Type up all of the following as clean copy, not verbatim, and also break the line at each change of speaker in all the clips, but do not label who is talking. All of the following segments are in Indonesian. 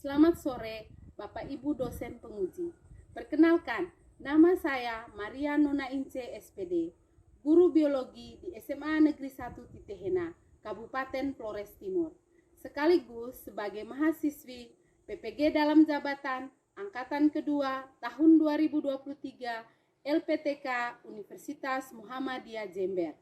Selamat sore, Bapak Ibu dosen penguji. Perkenalkan, nama saya Maria Nona Ince SPD, guru biologi di SMA Negeri 1 Titehena, Kabupaten Flores Timur, sekaligus sebagai mahasiswi PPG dalam jabatan Angkatan Kedua tahun 2023 LPTK Universitas Muhammadiyah Jember.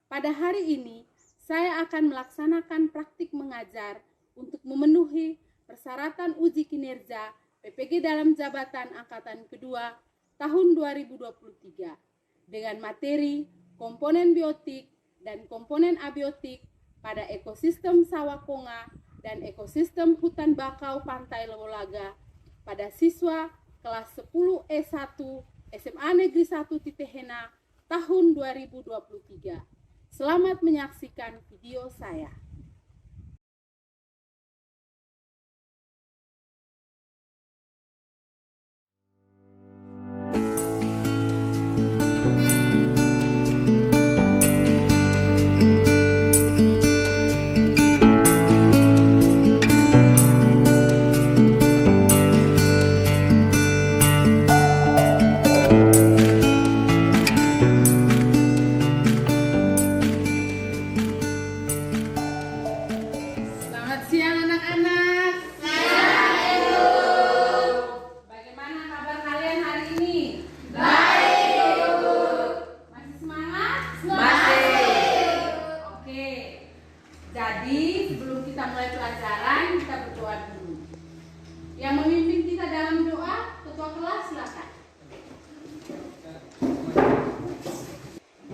Pada hari ini, saya akan melaksanakan praktik mengajar untuk memenuhi persyaratan uji kinerja PPG dalam jabatan Angkatan Kedua tahun 2023 dengan materi komponen biotik dan komponen abiotik pada ekosistem sawah konga dan ekosistem hutan bakau pantai Lewolaga pada siswa kelas 10 E1 SMA Negeri 1 Titehena tahun 2023. Selamat menyaksikan video saya. Jadi sebelum kita mulai pelajaran, kita berdoa dulu. Yang memimpin kita dalam doa, ketua kelas silakan.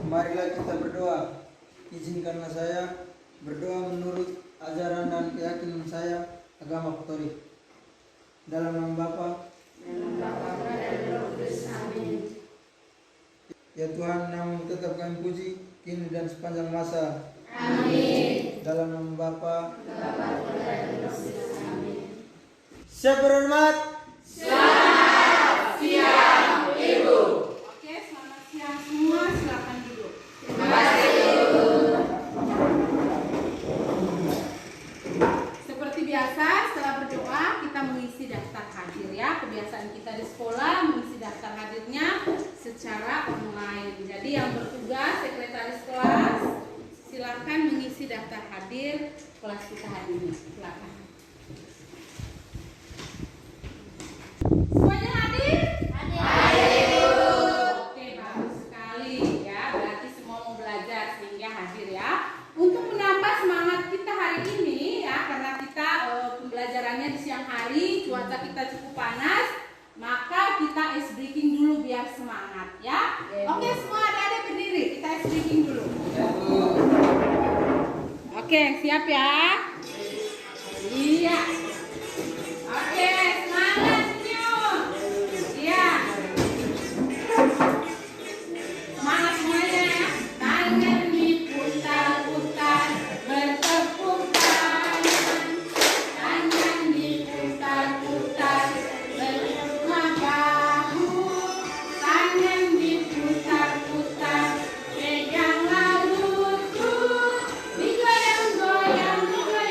Marilah kita berdoa. Izinkanlah saya berdoa menurut ajaran dan keyakinan saya agama Katolik. Dalam nama Bapa dan Roh Kudus. Amin. Ya Tuhan, namamu tetap kami puji kini dan sepanjang masa. Amin. Dalam nama Bapa dan Roh Kudus. Amin. Siap berhormat.
Selamat siang, Ibu. Oke, selamat siang semua. Silakan duduk. Terima kasih, Ibu. Seperti biasa, setelah berdoa kita mengisi daftar hadir ya. Kebiasaan kita di sekolah mengisi daftar hadirnya secara online. Jadi yang bertugas sekretaris kelas silakan mengisi daftar hadir kelas kita hari ini. Silakan. Semuanya hadir? Hadir. Oke, bagus sekali ya. Berarti semua mau belajar sehingga hadir ya. Untuk menambah semangat kita hari ini ya, karena kita pembelajarannya di siang hari, cuaca kita cukup panas, maka kita ice breaking dulu biar semangat ya. Oke, semua adik-adik berdiri, kita ice breaking dulu. Oke, siap ya? Iya. Oke, semangat senyum. Iya. Semangat semuanya ya. Tangan diputar-putar, bertepuk tangan. Tangan diputar-putar, bertepuk bahu. Tangan diputar-putar, pegang lutut. Digoyang-goyang, digoyang-goyang.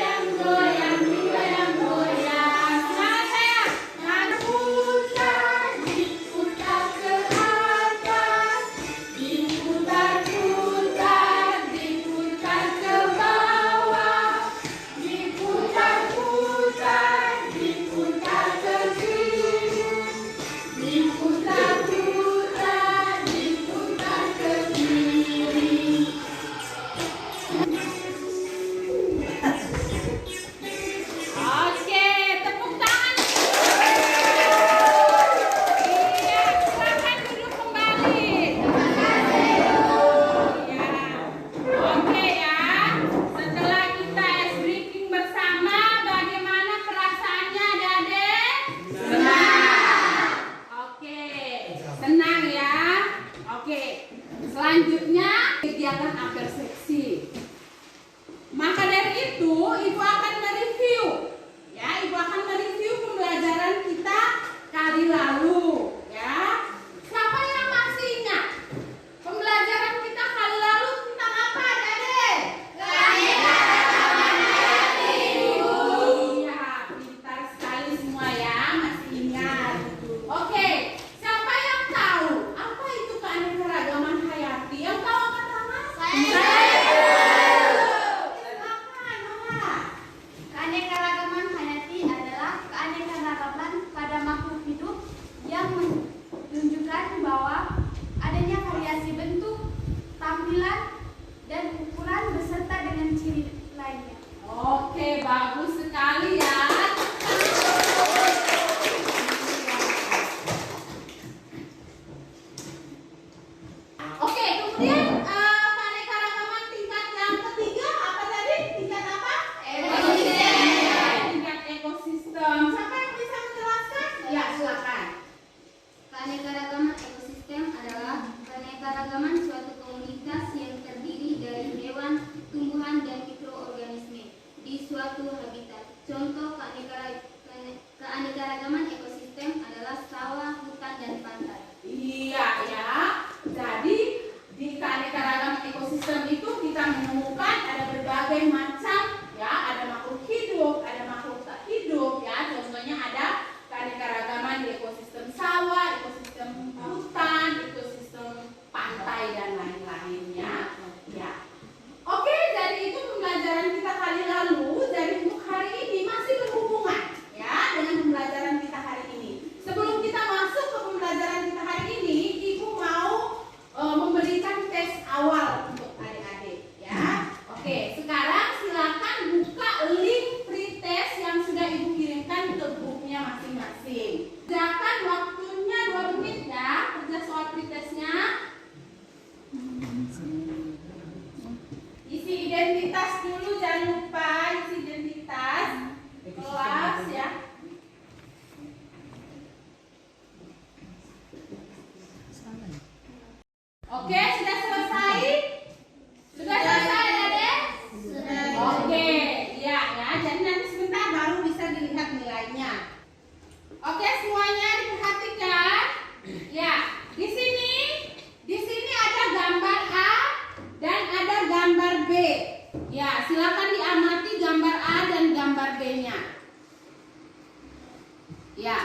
Ya,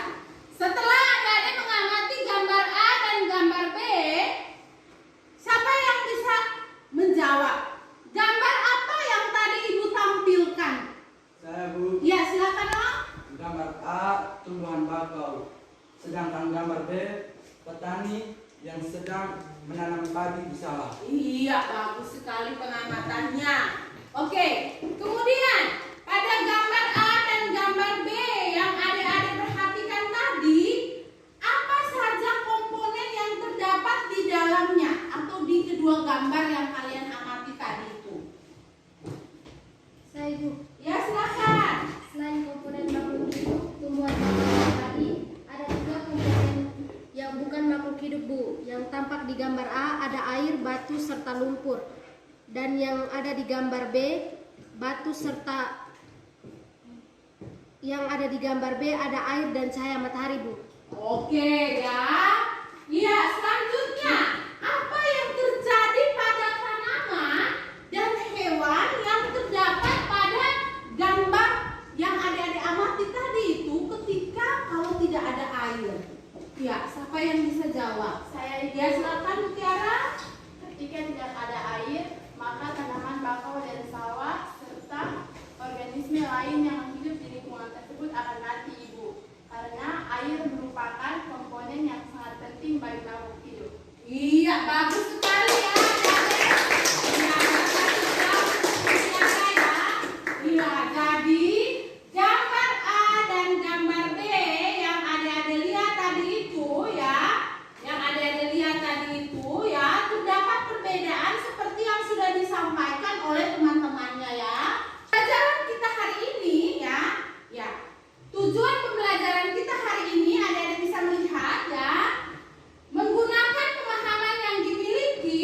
setelah adik-adik mengamati gambar A dan gambar B, siapa yang bisa menjawab? Gambar apa yang tadi Ibu tampilkan?
Saya, Bu.
Ya, silakan Om.
Gambar A tumbuhan bakau, sedangkan gambar B petani yang sedang menanam padi di sawah.
Iya, bagus sekali pengamatannya. Oke, kemudian pada gambar A dan gambar B yang adik-adik perhatikan tadi, apa saja komponen yang terdapat di dalamnya atau di kedua gambar yang kalian amati tadi itu?
Saya Ibu,
Ya, silakan.
selain komponen makhluk hidup, tumbuhan bakau tadi, ada juga komponen yang bukan makhluk hidup Bu. Yang tampak di gambar A ada air, batu, serta lumpur. Dan yang ada di gambar B, batu serta yang ada di gambar B ada air dan cahaya matahari Bu.
Oke ya. Ya, selanjutnya apa yang terjadi pada tanaman dan hewan yang terdapat pada gambar yang adik-adik amati tadi itu ketika kalau tidak ada air? Ya, siapa yang bisa jawab?
Saya
Ya, silakan Mutiara.
ketika tidak ada air, maka tanaman bakau dan sawah serta organisme lain yang hidup di lingkungan tersebut akan mati Ibu. Karena air merupakan komponen yang sangat penting bagi makhluk hidup.
Iya, bagus sekali ya, adik-adik. Ya, Mutiara ya. Iya, jadi gambar A dan gambar B yang adik-adik lihat tadi itu ya, terdapat perbedaan seperti yang sudah disampaikan oleh teman-temannya ya. Pelajaran kita hari ini ya. Tujuan pembelajaran kita hari ini adik-adik bisa melihat ya, menggunakan pemahaman yang dimiliki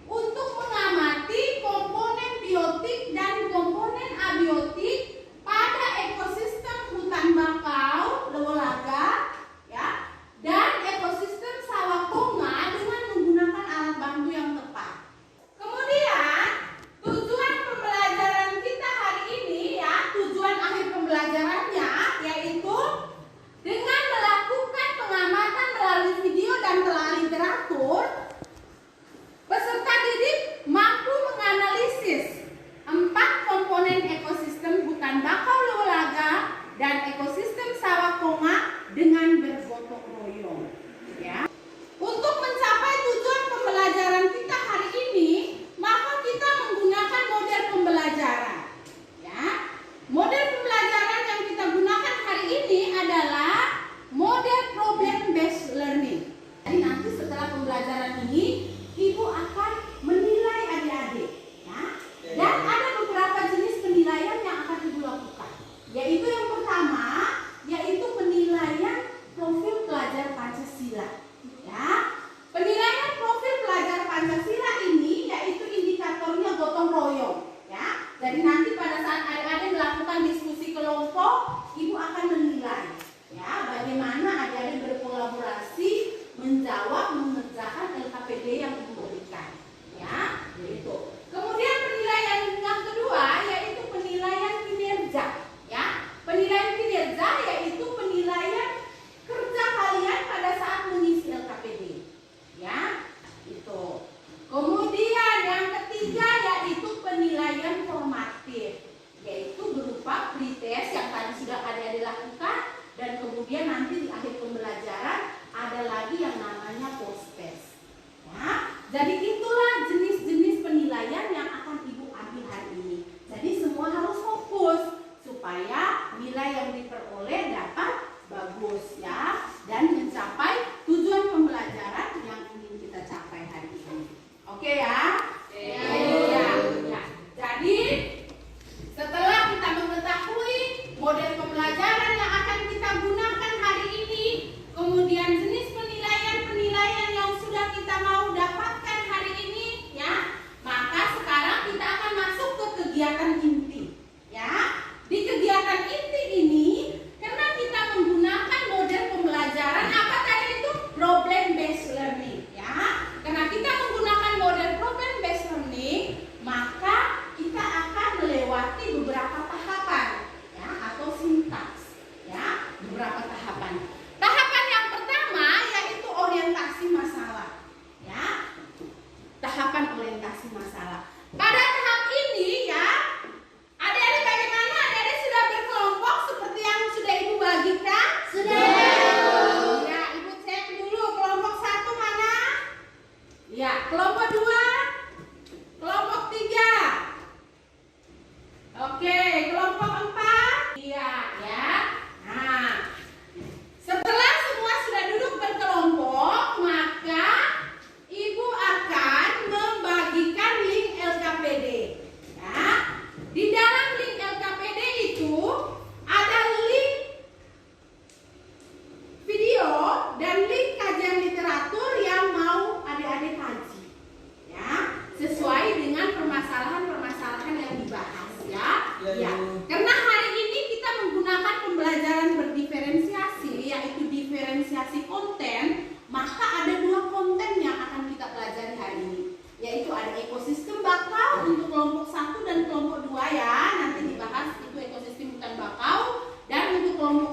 untuk mengamati komponen biotik dan komponen abiotik pada ekosistem hutan bakau Lewolaga ya, dan ekosistem sawah konga dengan menggunakan alat bantu yang tepat. Kemudian tujuan pembelajaran kita hari ini ya, tujuan akhir pembelajarannya yaitu dengan melakukan pengamatan melalui video dan telah literatur, peserta didik mampu menganalisis 4 komponen ekosistem hutan bakau Lewolaga dan ekosistem sawah konga dengan bergotong royong. Ya. Untuk mencapai tujuan pembelajaran kita hari ini, maka kita menggunakan model pembelajaran. Ya. Model pembelajaran yang kita gunakan hari ini adalah model problem based learning. Jadi nanti setelah pembelajaran ini, Ibu akan menilai adik-adik, ya. Dan ada beberapa jenis penilaian yang akan Ibu lakukan. Yaitu yang pertama, yaitu penilaian profil pelajar Pancasila. Ya. Penilaian profil pelajar Pancasila ini yaitu indikatornya gotong royong, ya. Jadi nanti pada saat adik-adik melakukan diskusi kelompok, Ibu akan menilai ya bagaimana adik-adik berkolaborasi menjawab mengerjakan LKPD yang Ibu berikan. Ya, begitu. Kemudian penilaian yang kedua yaitu penilaian kinerja, ya. Penilaian kinerja yaitu penilaian kerja kalian pada saat mengisi LKPD. Ya, itu. Kemudian yang ketiga yaitu penilaian formatif, yaitu berupa pretest yang tadi sudah adik-adik lakukan, dan kemudian nanti di akhir pembelajaran ada lagi yang namanya post test. Ya, jadi itulah jenis-jenis penilaian yang akan Ibu ambil hari ini. Jadi semua harus fokus supaya nilai yang diperoleh dapat bagus ya, dan mencapai tujuan pembelajaran yang ingin kita capai hari ini. Oke ya? Ya. Jadi setelah kita mengetahui model pembelajaran yang akan kita gunakan hari ini, kemudian jenis penilaian yang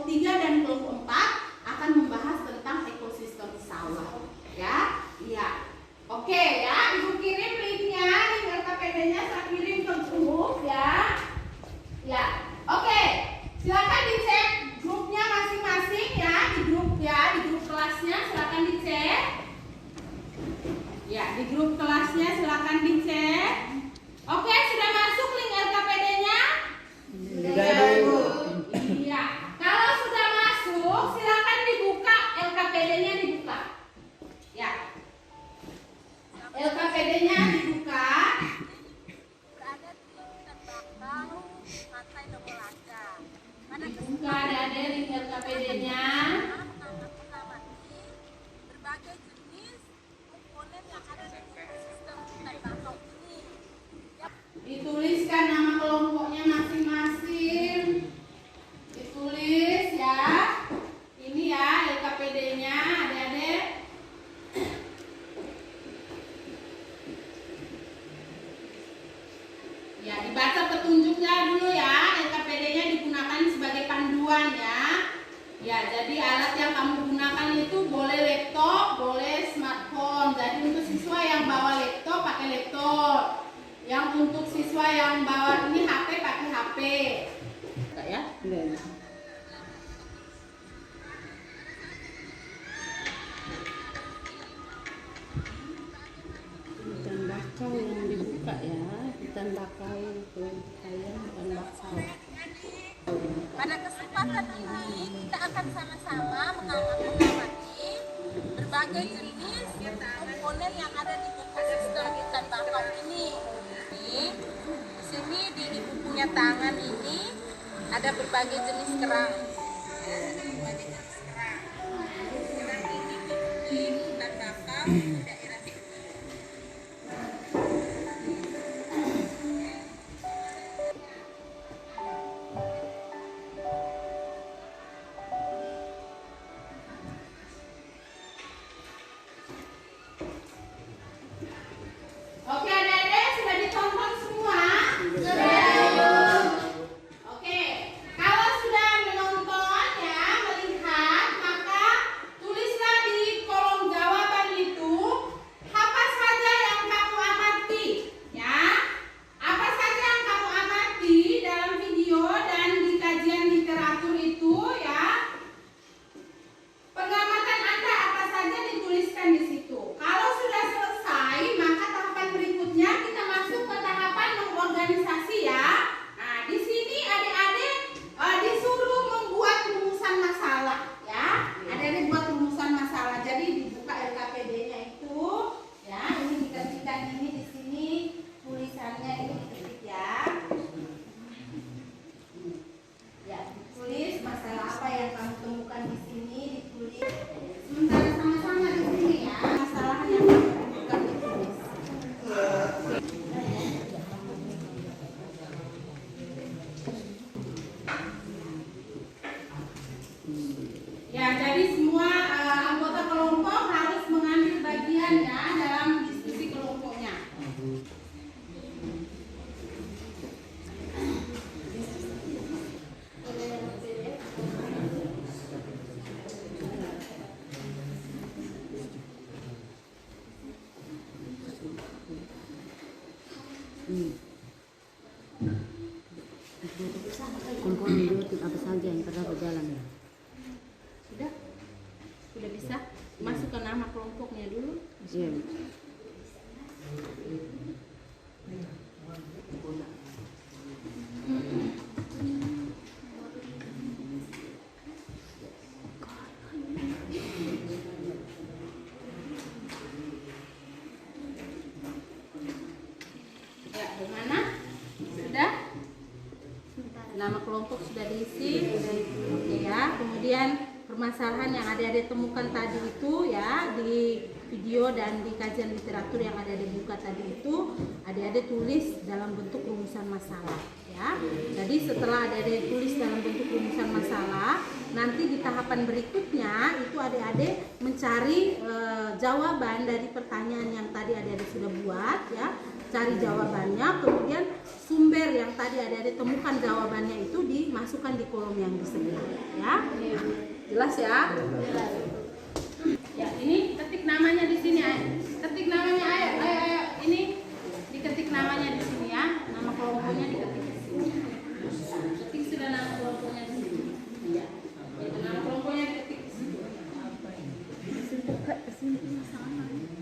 kelompok 3 dan kelompok 4 akan membahas tentang ekosistem sawah. Ya, iya. Oke ya, Ibu kirim linknya, link LKPD-nya saya kirim ke grup ya. Ya, oke. Silakan dicek grupnya masing-masing ya, di grup kelasnya silakan dicek. Ya, di grup kelasnya silakan dicek. Oke, sudah masuk link LKPD-nya?
Sudah, Bu.
Iya. Kalau sudah masuk, silakan dibuka LKPD-nya dibuka. Ya. LKPD-nya dibuka. Dibuka ada link LKPD-nya.
Berbagai jenis komponen yang ada di ekosistem hutan bakau ini.
Dituliskan nama kelompoknya masing-masing. Ditulis ya. Ini ya LKPD-nya, adik-adik. Ya, dibaca petunjuknya dulu ya. LKPD-nya digunakan sebagai panduan ya. Ya, jadi alat yang kamu gunakan itu boleh laptop, boleh smartphone. Jadi untuk siswa yang bawa laptop pakai laptop. Yang untuk siswa yang bawa ini HP pakai HP. Enggak ya? Hutan bakau yang dibuka ya. Hutan bakau itu kalian hutan bakau.
Pada kesempatan ini kita akan sama-sama mengamati berbagai jenis komponen yang ada di ekosistem hutan bakau ini. Di sini di ibu punya tangan ini ada berbagai jenis kerang. Kerang ini di hutan bakau daerah
Oke adik-adik sudah ditonton semua? Oke, kalau sudah menonton ya, melihat, maka tulislah di kolom jawaban itu apa saja yang kamu amati ya. Apa saja yang kamu amati dalam video dan di kajian literatur itu ya. Pengamatan Anda apa saja dituliskan di situ. Kalau sudah selesai, maka tahapan berikutnya kita masuk ke tahapan mengorganisasi ya. Nah, di sini adik-adik disuruh membuat rumusan masalah ya. Adik-adik buat rumusan masalah. Jadi dibuka LKPD-nya itu ya. Ini diketikkan ini di sini tulisannya ini diketik ya. Ya, ditulis masalah apa yang kamu temukan di sini ditulis. Sementara sama-sama di sini ya. Masalah yang kamu temukan ditulis. Ya, jadi semua anggota kelompok harus mengambil bagian ya dalam diskusi kelompoknya.
Komponen biotik apa saja yang terdapat dalam ya?
Sudah? Sudah bisa? Masukkan nama kelompoknya dulu.
Iya.
Ya, bagaimana? Sudah? Nama kelompok sudah diisi. Oke ya. Kemudian permasalahan yang adik-adik temukan tadi itu ya di video dan di kajian literatur yang adik-adik buka tadi itu adik-adik tulis dalam bentuk rumusan masalah ya. Jadi setelah adik-adik tulis dalam bentuk rumusan masalah, nanti di tahapan berikutnya itu adik-adik mencari jawaban dari pertanyaan yang tadi adik-adik sudah buat ya. cari jawabannya, kemudian sumber yang tadi adik-adik temukan jawabannya itu dimasukkan di kolom yang di sebelah, ya. Jelas ya? Ya, ini ketik namanya di sini, ketik namanya, ayo, ini diketik namanya di sini ya, nama kelompoknya diketik di sini. Ketik sudah nama kelompoknya di sini. Ya, itu nama kelompoknya diketik di sini.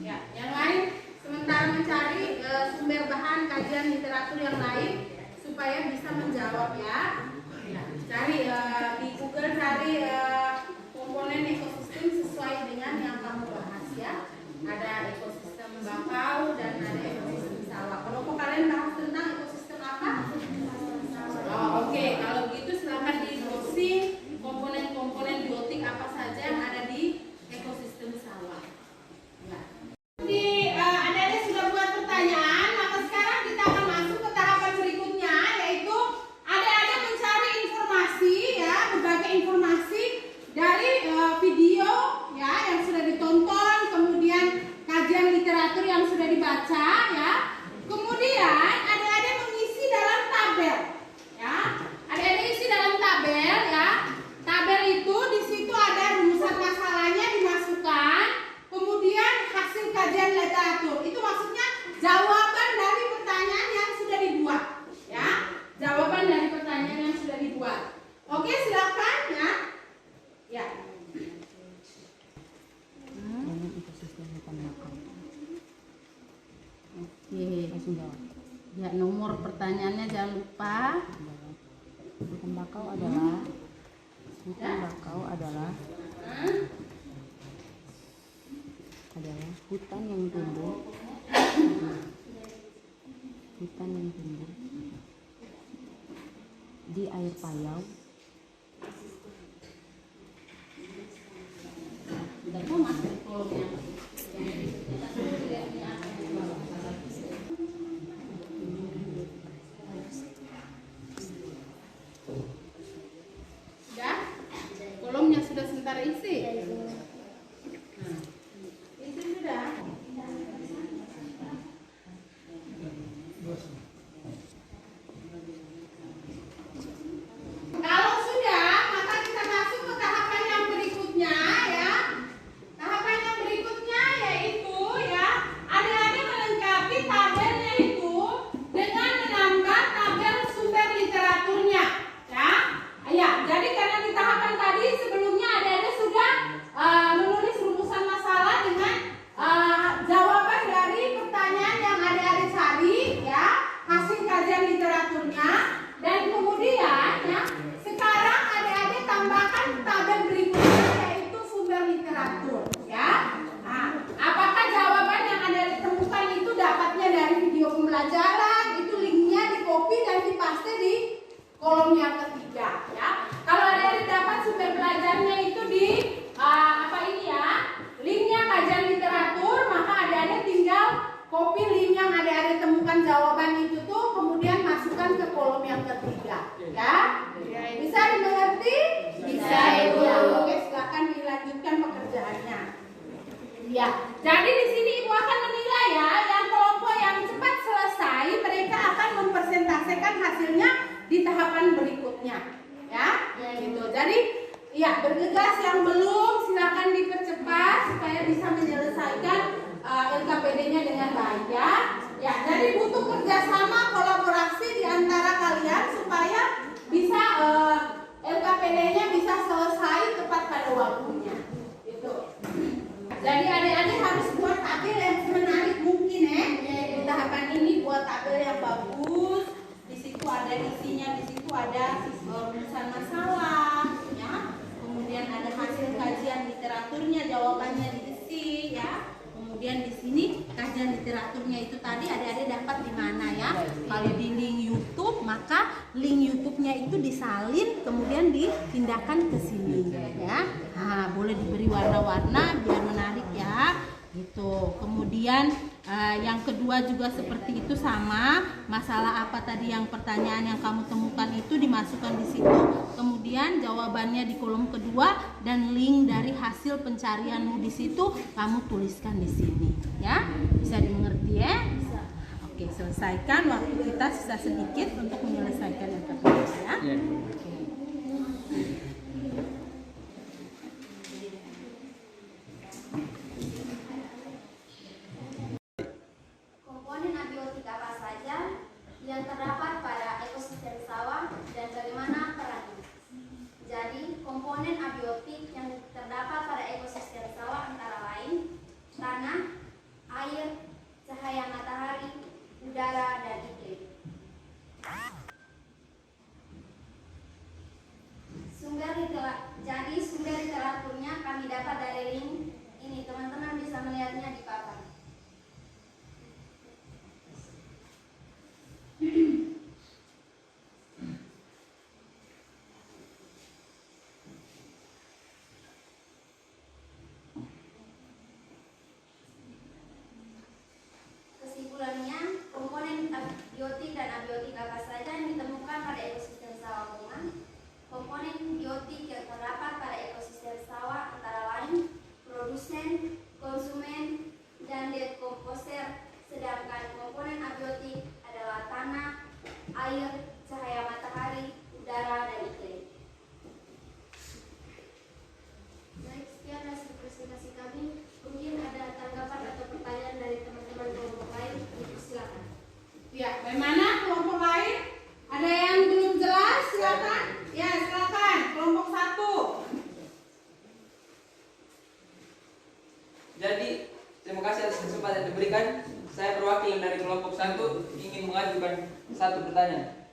Ya, yang lain sementara mencari sumber bahan kajian literatur yang lain supaya bisa menjawab ya. Ya, cari di Google cari komponen ekosistem sesuai dengan yang kamu bahas ya. Ada ekosistem bakau dan ada ekosistem sawah. Kelompok kalian bahas tentang ekosistem apa? Oh, oke. Kalau begitu silakan di browsing komponen-komponen biotik apa saja yang ada di ekosistem sawah. Ya. Adik-adik sudah buat pertanyaan, maka sekarang kita akan masuk ke tahapan berikutnya, yaitu adik-adik mencari informasi ya, berbagai informasi dari video ya yang sudah ditonton, kemudian kajian literatur yang sudah dibaca ya. Kemudian adik-adik mengisi dalam tabel ya. Adik-adik isi dalam tabel ya. Tabel itu di situ ada rumusan masalahnya dimasukkan, kemudian hasil kajian literatur. Itu maksudnya jawaban dari pertanyaan yang sudah dibuat ya. Jawaban dari pertanyaan yang sudah dibuat. Oke, silakan ya. Ya. Oke, langsung jawab. Ya, nomor pertanyaannya jangan lupa.
Hutan bakau adalah hutan yang tumbuh di air payau
Sudah? Kolomnya sudah sebentar isi. Isi sudah. Kalau sudah, maka kita masuk ke tahapan yang berikutnya ya. Tahapan yang berikutnya yaitu ya, adik-adik melengkapi tabelnya itu dengan menambah tabel sumber literaturnya ya. Ya, jadi karena di tahapan tadi sebelumnya adik-adik sudah menulis rumusan masalah dengan jawaban dari pertanyaan yang adik-adik cari ya, hasil kajian literaturnya, dan kemudian ya sekarang adik-adik tambahkan tabel berikutnya yaitu sumber literatur ya. Nah, apakah jawaban yang adik-adik temukan itu dapatnya dari video pembelajaran, itu linknya di copy dan dipaste di kolom yang ketiga ya. Kalau adik-adik dapat sumber belajarnya itu di linknya kajian literatur, maka adik-adik tinggal copy link yang adik-adik temukan jawaban itu tuh, kemudian masukkan ke kolom yang ketiga ya. Bisa dimengerti? Bisa, Ibu. Oke, silakan dilanjutkan pekerjaannya. Ya, jadi di sini Ibu akan menilai ya, yang kelompok yang cepat selesai mereka akan mempresentasikan hasilnya di tahapan berikutnya ya. Gitu. Jadi ya, bergegas yang belum silakan dipercepat supaya bisa menyelesaikan LKPD-nya dengan baik ya. Ya, jadi butuh kerjasama kolaborasi di antara kalian supaya bisa LKPD-nya bisa selesai tepat pada waktunya. Gitu. Jadi adik-adik harus buat tabel yang menarik mungkin ya. Di tahapan ini buat tabel yang bagus. Di situ ada isinya, di situ ada rumusan masalah ya. Kemudian ada hasil kajian literaturnya, jawabannya diisi ya. Kemudian di sini kajian literaturnya itu tadi adik-adik dapat di mana ya? Kalau di link YouTube, maka link YouTube-nya itu disalin kemudian dipindahkan ke sini ya. Nah, boleh diberi warna-warna biar menarik ya. Gitu. Kemudian yang kedua juga seperti itu, sama masalah apa tadi yang pertanyaan yang kamu temukan itu dimasukkan di situ, kemudian jawabannya di kolom kedua dan link dari hasil pencarianmu di situ kamu tuliskan di sini ya. Bisa dimengerti ya? Bisa. Oke, selesaikan. Waktu kita sisa sedikit untuk menyelesaikan yang kedua ya. Oke.
Komponen abiotik apa saja yang terdapat pada ekosistem sawah dan bagaimana perannya? Jadi, komponen abiotik yang terdapat pada ekosistem sawah antara lain tanah, air, cahaya matahari, udara, dan iklim. Sumber literaturnya kami dapat dari link ini. Teman-teman bisa melihatnya di papan. Kesimpulannya, komponen biotik dan abiotik apa saja yang ditemukan pada ekosistem sawah bunga. Komponen biotik yang terdapat pada ekosistem sawah antara lain produsen, konsumen, dan dekomposer. Sedangkan komponen abiotik adalah tanah, air, cahaya matahari, udara, dan iklim. Baik, sekian hasil presentasi kami. Mungkin ada tanggapan atau pertanyaan dari teman-teman kelompok lain. Silakan.
Ya, bagaimana kelompok lain? Ada yang belum jelas? Silakan. Ya, silakan. Kelompok 1.
Jadi, terima kasih atas kesempatan yang diberikan. Saya perwakilan dari kelompok 1 ingin mengajukan satu pertanyaan.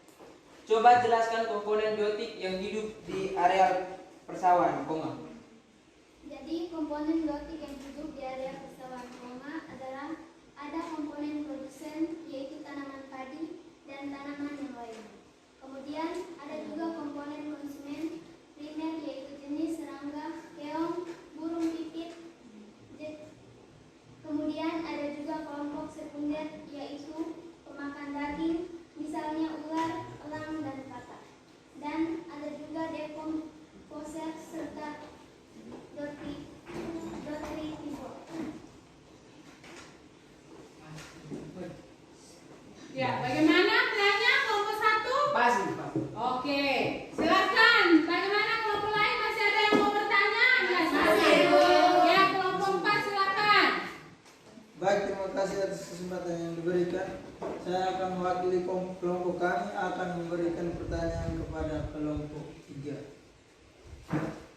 Coba jelaskan komponen biotik yang hidup di area persawahan, koma.
Jadi, komponen biotik yang hidup di area persawahan koma adalah ada komponen produsen, yaitu tanaman padi dan tanaman yang lain. Kemudian ada juga komponen konsumen primer, yaitu jenis serangga, keong, burung pipit. Kemudian ada juga kelompok sekunder, yaitu pemakan daging, misalnya ular, elang, dan katak. Dan ada juga dekomposer serta detritivor.
Ya, bagaimana penanya kelompok 1?
Pasti, Pak.
Oke, silakan. Bagaimana kelompok lain? Masih ada yang mau bertanya? Ya,
Masih.
Ya, kelompok 4 silakan.
Baik, terima kasih atas kesempatan yang diberikan. Saya akan mewakili kelompok kami akan memberikan pertanyaan kepada kelompok 3.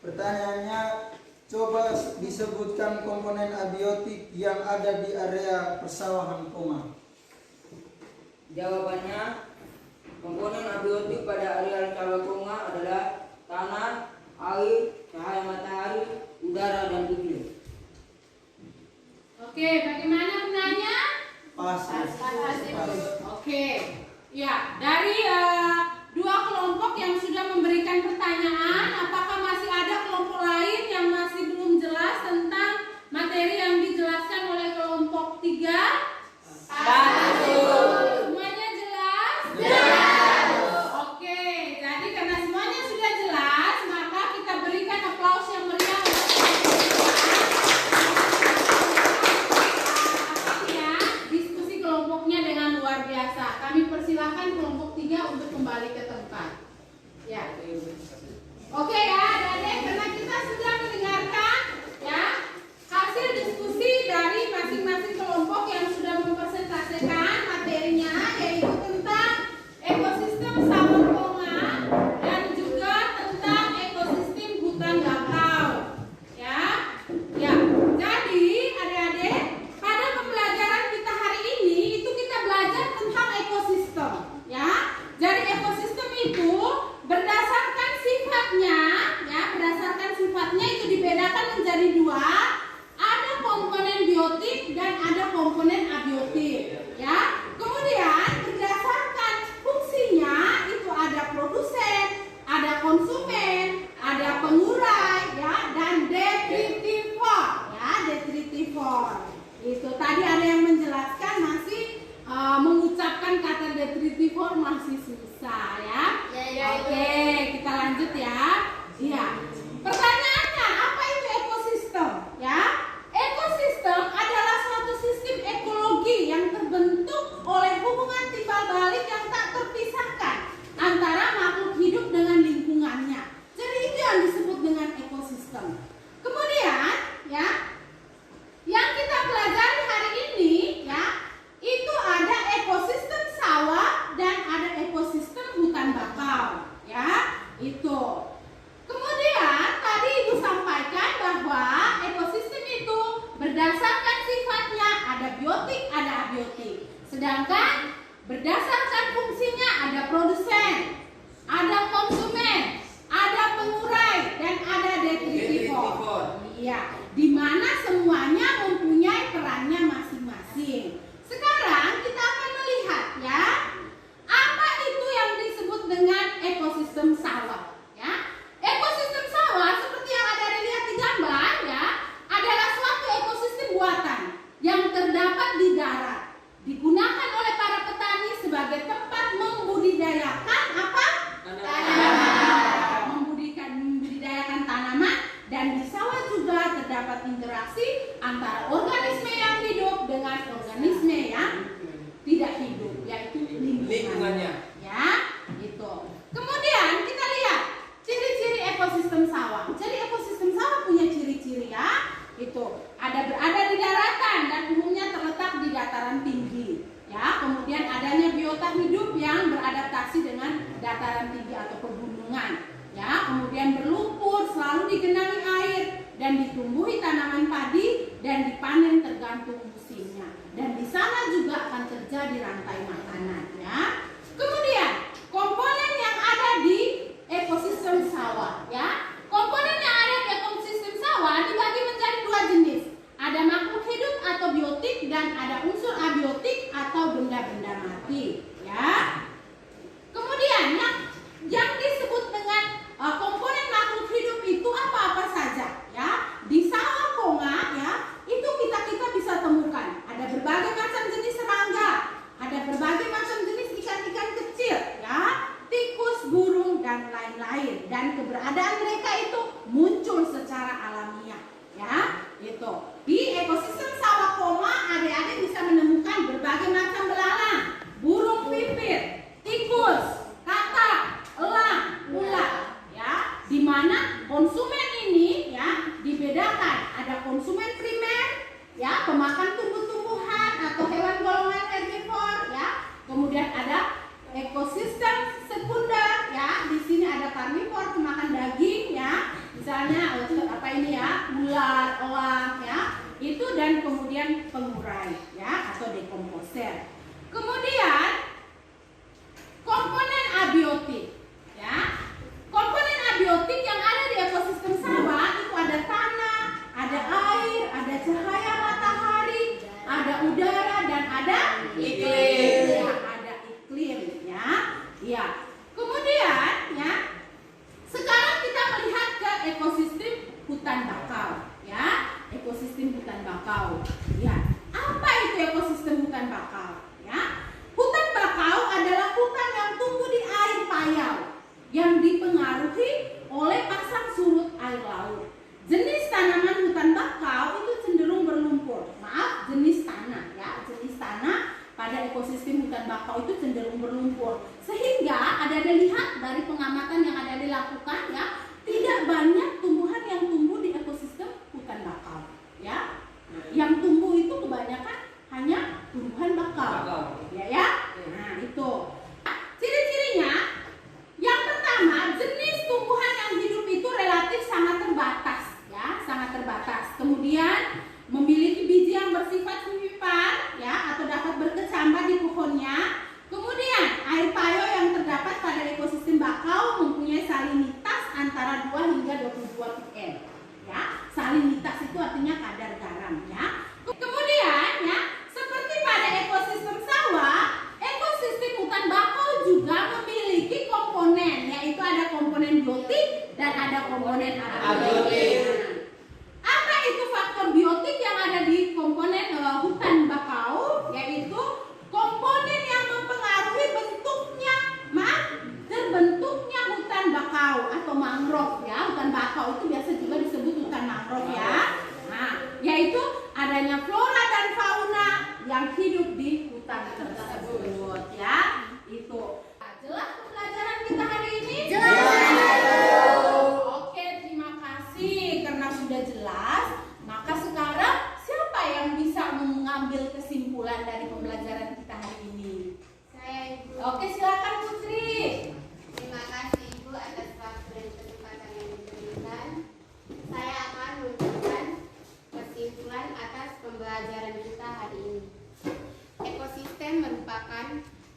Pertanyaannya, coba disebutkan komponen abiotik yang ada di area persawahan koma.
Jawabannya, komponen abiotik pada area sawah koma adalah tanah, air, cahaya matahari, udara, dan iklim.
Oke, bagaimana penanya?
Pas.
Oke. Ya, dari dua kelompok yang sudah memberikan pertanyaan, apakah masih ada kelompok lain yang masih belum jelas tentang materi yang dijelaskan oleh kelompok 3? Semuanya jelas? Jelas. Oke, jadi karena semuanya sudah jelas, maka kita berikan Dan di sawah juga terdapat interaksi antara organisme yang hidup dengan organisme yang tidak hidup, yaitu lingkungannya. Ya, gitu. Kemudian kita lihat ciri-ciri ekosistem sawah. Jadi ekosistem sawah punya ciri-ciri ya. Itu ada berada di daratan dan umumnya terletak di dataran tinggi. Ya, kemudian adanya biota hidup yang beradaptasi dengan dataran tinggi atau pegunungan. Ya, kemudian berlumpur, selalu digenangi air dan ditumbuhi tanaman padi dan dipanen tergantung musimnya. Dan di sana juga akan terjadi rantai makanan. Ya. Kemudian komponen yang ada di ekosistem sawah. Ya, komponen yang ada di ekosistem sawah dibagi menjadi dua jenis. Ada makhluk hidup atau biotik dan ada unsur abiotik atau benda-benda mati. Ya. Kemudian yang disebut dengan komponen makhluk hidup itu apa-apa saja. Ya. Di sawah Konga ya itu kita bisa temukan ada berbagai macam jenis serangga, ada berbagai macam jenis ikan-ikan kecil, ya, tikus, burung dan lain-lain. Dan keberadaan mereka itu muncul secara alamiah, ya, itu. Di ekosistem sawah Konga, adik-adik bisa menemukan berbagai macam belalang, burung pipit, tikus, katak, elang, ular, ya. Di mana konsumen ini, ya, dibedakan. Ada konsumen primer, ya, pemakan tumbuh-tumbuhan atau hewan golongan herbivor, ya. Kemudian ada ekosistem sekunder, ya. Di sini ada karnivor, pemakan daging, ya. Misalnya apa ini ya, ular, elang, ya. Itu dan kemudian pengurai, ya, atau dekomposer. Kemudian komponen abiotik, ya. Komponen abiotik yang ada di ekosistem sawah itu ada tanah, ada air, ada cahaya matahari, ada udara dan ada iklim. Ya, ada iklim, ya. Ya. Kemudian, ya. Sekarang kita melihat ke ekosistem hutan bakau, ya. Ekosistem hutan bakau. Ya. Apa itu ekosistem hutan bakau? Ya. Hutan bakau adalah hutan yang tumbuh di air payau yang dipengaruhi oleh pasang surut air laut. Jenis tanaman hutan bakau itu cenderung berlumpur. Maaf, jenis tanah, ya. Jenis tanah pada ekosistem hutan bakau itu cenderung berlumpur. Sehingga ada lihat dari pengamatan yang ada dilakukan, ya, tidak banyak tumbuhan yang tumbuh di ekosistem hutan bakau, ya. Yang tumbuh itu kebanyakan hanya tumbuhan bakau. Ya. Nah, itu. Ciri-cirinya yang pertama, jenis tumbuhan yang hidup itu relatif sangat terbatas, ya, sangat terbatas. Kemudian memiliki biji yang bersifat vivipar, ya, atau dapat berkecambah di pohonnya. Kemudian air payau yang terdapat pada ekosistem bakau mempunyai salinitas antara 2 hingga 22 ppm, ya. Salinitas itu artinya kadar garam, ya. Kemudian, ya, seperti pada ekosistem sawah, ekosistem hutan bakau juga memiliki komponen, yaitu ada komponen biotik dan ada komponen abiotik. Apa itu faktor biotik yang ada di komponen hutan bakau? Yaitu komponen yang mempengaruhi terbentuknya hutan bakau atau mangrove, ya. Hutan bakau itu biasa juga disebut hutan mangrove, ya. Nah, yaitu adanya flora dan fauna yang hidup di hutan tersebut, ya. Itu. Nah, jelas pembelajaran kita hari ini? Jelas. Oke, terima kasih karena sudah jelas. Maka sekarang siapa yang bisa mengambil kesimpulan dari pembelajaran kita hari ini?
Saya Ibu.
Oke, silakan Putri.
Terima kasih Ibu atas waktu dan kesempatan yang diberikan. Saya akan memberikan kesimpulan atas pembelajaran kita hari ini. Ekosistem merupakan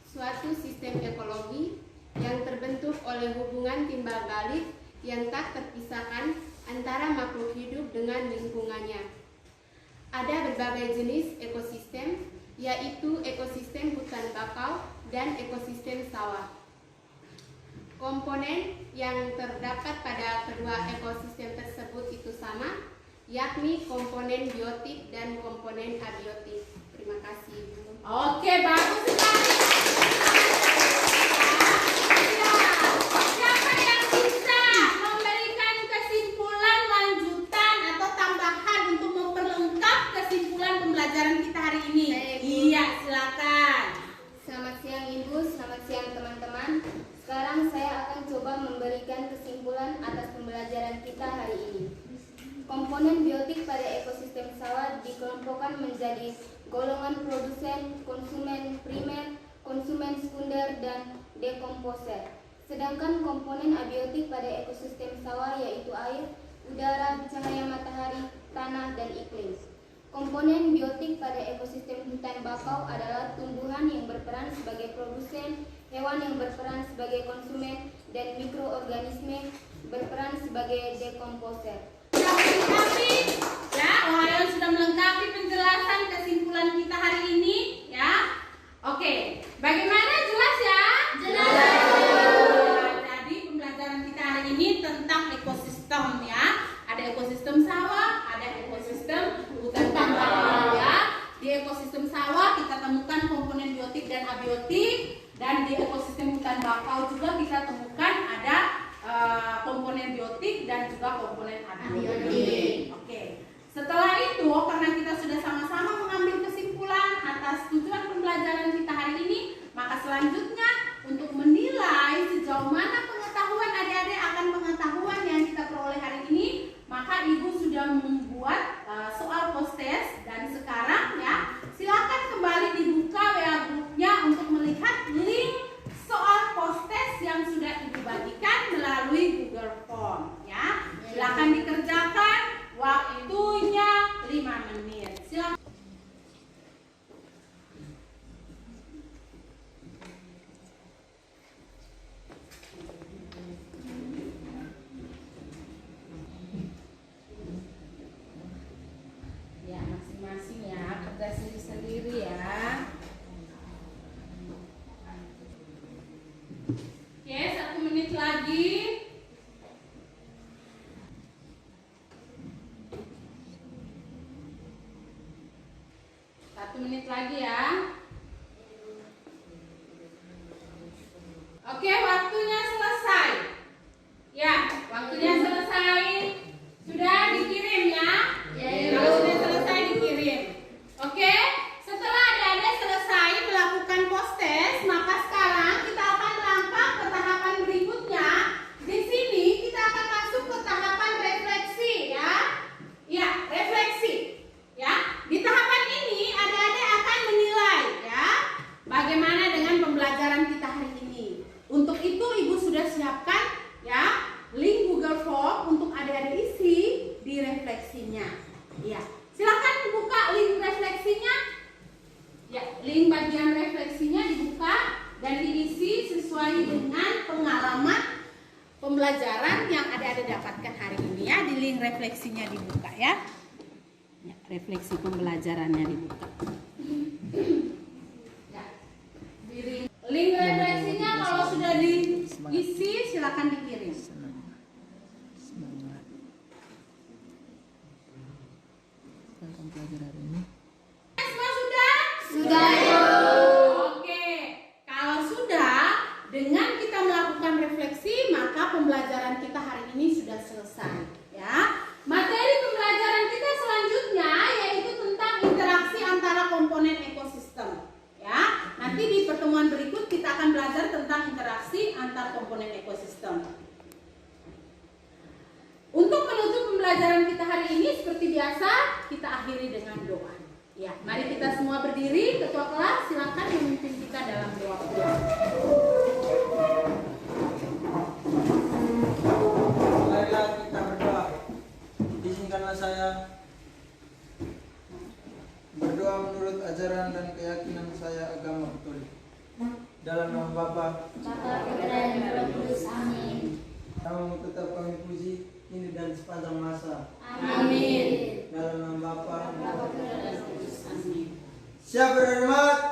suatu sistem ekologi yang terbentuk oleh hubungan timbal balik yang tak terpisahkan antara makhluk hidup dengan lingkungannya. Ada berbagai jenis ekosistem, yaitu ekosistem hutan bakau dan ekosistem sawah. Komponen yang terdapat pada kedua ekosistem tersebut itu sama, yakni komponen biotik dan komponen abiotik. Terima kasih, Ibu.
Oke, bagus sekali. Ya, siapa yang bisa memberikan kesimpulan lanjutan
Komponen biotik pada ekosistem sawah dikelompokkan menjadi golongan produsen, konsumen primer, konsumen sekunder, dan dekomposer. Sedangkan komponen abiotik pada ekosistem sawah yaitu air, udara, cahaya matahari, tanah, dan iklim. Komponen biotik pada ekosistem hutan bakau adalah tumbuhan yang berperan sebagai produsen, hewan yang berperan sebagai konsumen, dan mikroorganisme berperan sebagai dekomposer.
Ya, Ohio sudah melengkapi penjelasan kesimpulan kita hari ini, ya. Oke, bagaimana, jelas ya? Jelas. Jadi pembelajaran kita hari ini tentang ekosistem, ya. Ada ekosistem sawah, ada ekosistem hutan bakau, ya. Di ekosistem sawah kita temukan komponen biotik dan abiotik, dan di ekosistem hutan bakau juga kita temukan ada komponen biotik dan juga komponen abiotik. Oke. Setelah itu, karena kita sudah sama-sama mengambil kesimpulan atas tujuan pembelajaran kita hari ini, maka selanjutnya untuk menilai sejauh mana pengetahuan adik-adik akan pengetahuan yang kita peroleh hari ini, maka Ibu sudah membuat soal post-test, dan sekarang ya silakan kembali dibuka WA grupnya untuk melihat link soal post-test yang sudah Ibu bagikan melalui Google Form, ya. Silakan dikerjakan, waktunya 5 menit. Silakan. Ya, masing-masing ya, kerja sendiri-sendiri ya. Oke, 1 menit lagi. Menit lagi ya. Oke, waktunya selesai. Ya, waktunya selesai. Sudah dikirim ya? Kalau sudah selesai dikirim. Oke, setelah adik-adik selesai melakukan post-test, maka sekarang kita akan melangkah ke tahapan berikutnya. Di sini kita akan masuk ke tahapan refleksi ya. Ya, refleksi. Ya, di tahapan ini adik-adik akan menilai ya bagaimana dengan pembelajaran kita hari ini. Untuk itu Ibu sudah siapkan ya link Google Form untuk adik-adik isi di refleksinya. Ya, silakan buka link refleksinya. Ya, link bagian refleksinya dibuka dan diisi sesuai dengan pengalaman pembelajaran yang adik-adik dapatkan hari ini ya. Di link refleksinya dibuka ya. Ya, refleksi pembelajarannya dibuka. Ya, link refleksinya kalau sudah diisi silakan dikirim. Semua sudah? Sudah. Oke, kalau sudah, dengan kita melakukan refleksi maka pembelajaran kita hari ini sudah selesai. Ya. Materi pembelajaran kita selanjutnya yaitu tentang interaksi antara komponen ekosistem. Ya, nanti di pertemuan berikut kita akan belajar tentang interaksi antar komponen ekosistem. Untuk menutup pembelajaran kita hari ini seperti biasa kita akhiri dengan doa. Ya, mari kita semua berdiri. Ketua kelas silakan memimpin kita dalam doa.
Marilah kita berdoa. Izinkanlah saya berdoa menurut ajaran dan keyakinan saya agama Katolik. Dalam nama Bapa,
Putra dan Roh Kudus. Amin.
Namamu tetap kami puji kini dan sepanjang masa.
Amin.
Dalam nama Bapa,
Putra dan Roh Kudus. Amin.
siap berhormat.